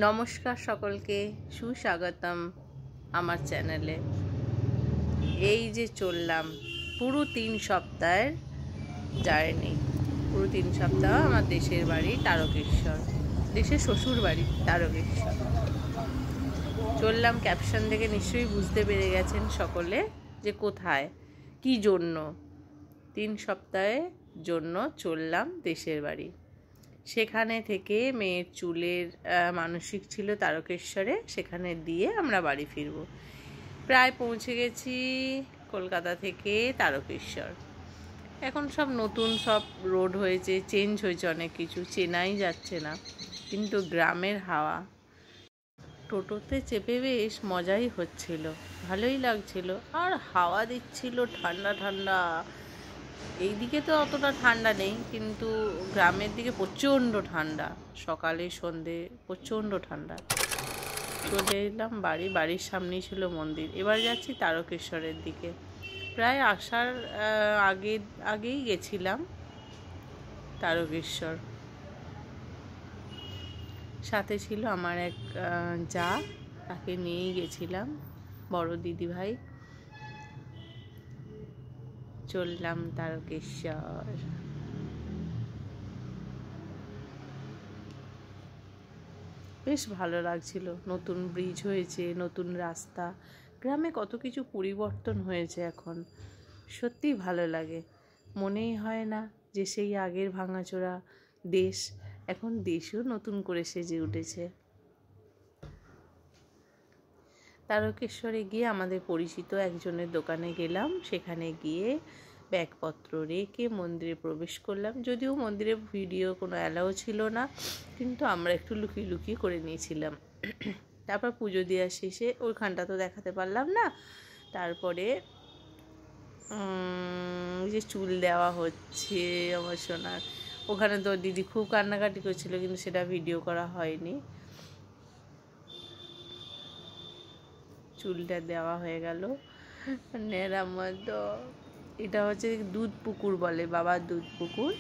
নমস্কার সকলকে, সুস্বাগতম আমার চ্যানেলে। এই যে চললাম পুরো 3 সপ্তাহের জার্নি। পুরো 3 সপ্তাহ আমার দেশের বাড়ি তারকেশ্বর, দেশের শ্বশুর বাড়ি তারকেশ্বর। চললাম, ক্যাপশন দেখে নিশ্চয়ই বুঝতে পেরে গেছেন সকলে যে কোথায়, কি জন্য। 3 সপ্তাহের জন্য চললাম দেশের বাড়ি। সেখানে থেকে মেয়ের চুলের মানসিক ছিল তারকেশ্বরে, সেখানে দিয়ে আমরা বাড়ি ফিরব। প্রায় পৌঁছে গেছি কলকাতা থেকে তারকেশ্বর। এখন সব নতুন সব রোড হয়েছে, চেঞ্জ হয়েছে, অনেক কিছু চেনাই যাচ্ছে না, কিন্তু গ্রামের হাওয়া। টোটোতে চেপে বেশ মজাই হচ্ছিল, ভালোই লাগছিল, আর হাওয়া দিচ্ছিল ঠান্ডা ঠান্ডা। এইদিকে তো অতটা ঠান্ডা নেই, কিন্তু গ্রামের দিকে প্রচণ্ড ঠান্ডা, সকালে সন্ধে প্রচণ্ড ঠান্ডা। চলে এলাম বাড়ি, বাড়ির সামনেই ছিল মন্দির। এবার যাচ্ছি তারকেশ্বরের দিকে। প্রায় আসার আগেই গেছিলাম তারকেশ্বর। সাথে ছিল আমার এক যা, তাকে নিয়েই গেছিলাম, বড় দিদি ভাই। চললাম তারকেশ্বর। বেশ ভালো লাগছিল, নতুন ব্রিজ হয়েছে, নতুন রাস্তা, গ্রামে কত কিছু পরিবর্তন হয়েছে এখন। সত্যিই ভালো লাগে, মনেই হয় না যে সেই আগের ভাঙাচোরা দেশ। এখন দেশও নতুন করে সেজে উঠেছে। তারকেশ্বরে গিয়ে আমাদের পরিচিত একজনের দোকানে গেলাম, সেখানে গিয়ে ব্যাগপত্র রেখে মন্দিরে প্রবেশ করলাম। যদিও মন্দিরে ভিডিও কোনো অ্যালাউ ছিল না, কিন্তু আমরা একটু লুকিয়ে লুকিয়ে করে নিয়েছিলাম। তারপর পুজো দেওয়া শেষে, ওইখানটা তো দেখাতে পারলাম না। তারপরে যে চুল দেওয়া হচ্ছে আমার সোনার, ওখানে তো দিদি খুব কান্নাকাটি করছিল, কিন্তু সেটা ভিডিও করা হয়নি। চুলটা দেওয়া হয়ে গেল। এটা হচ্ছে দুধ পুকুর বলে, বাবার দুধ পুকুর।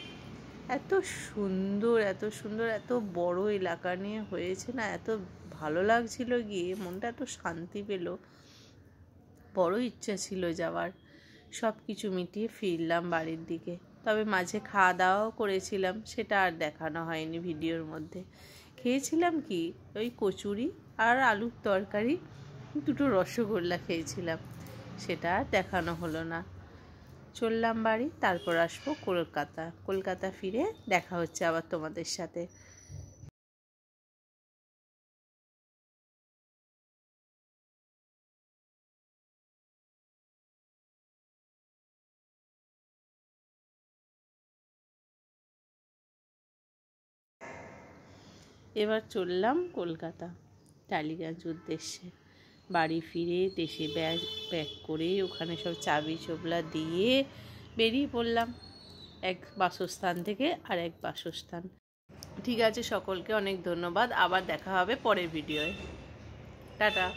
এত সুন্দর, এত সুন্দর, এত বড় এলাকা নিয়ে হয়েছে না, এত ভালো লাগছিল গিয়ে, মনটা এত শান্তি পেল। বড় ইচ্ছা ছিল যাওয়ার। সব কিছু মিটিয়ে ফিরলাম বাড়ির দিকে। তবে মাঝে খাওয়া দাওয়াও করেছিলাম, সেটা আর দেখানো হয়নি ভিডিওর মধ্যে। খেয়েছিলাম কি, ওই কচুরি আর আলুর তরকারি, 2টো রসগোল্লা খেয়েছিলাম, সেটা আর দেখানো হলো না। চললাম বাড়ি, তারপর আসবো কলকাতা। কলকাতা ফিরে দেখা হচ্ছে আবার তোমাদের সাথে। এবার চললাম কলকাতা, টালিগঞ্জ উদ্দেশ্যে। বাড়ি ফিরে দেশে ব্যাগ করে ওখানে সব চাবি চোবলা দিয়ে বেরিয়ে পড়লাম, এক বাসস্থান থেকে আর এক বাসস্থান। ঠিক আছে, সকলকে অনেক ধন্যবাদ। আবার দেখা হবে পরের ভিডিওয়। টাটা।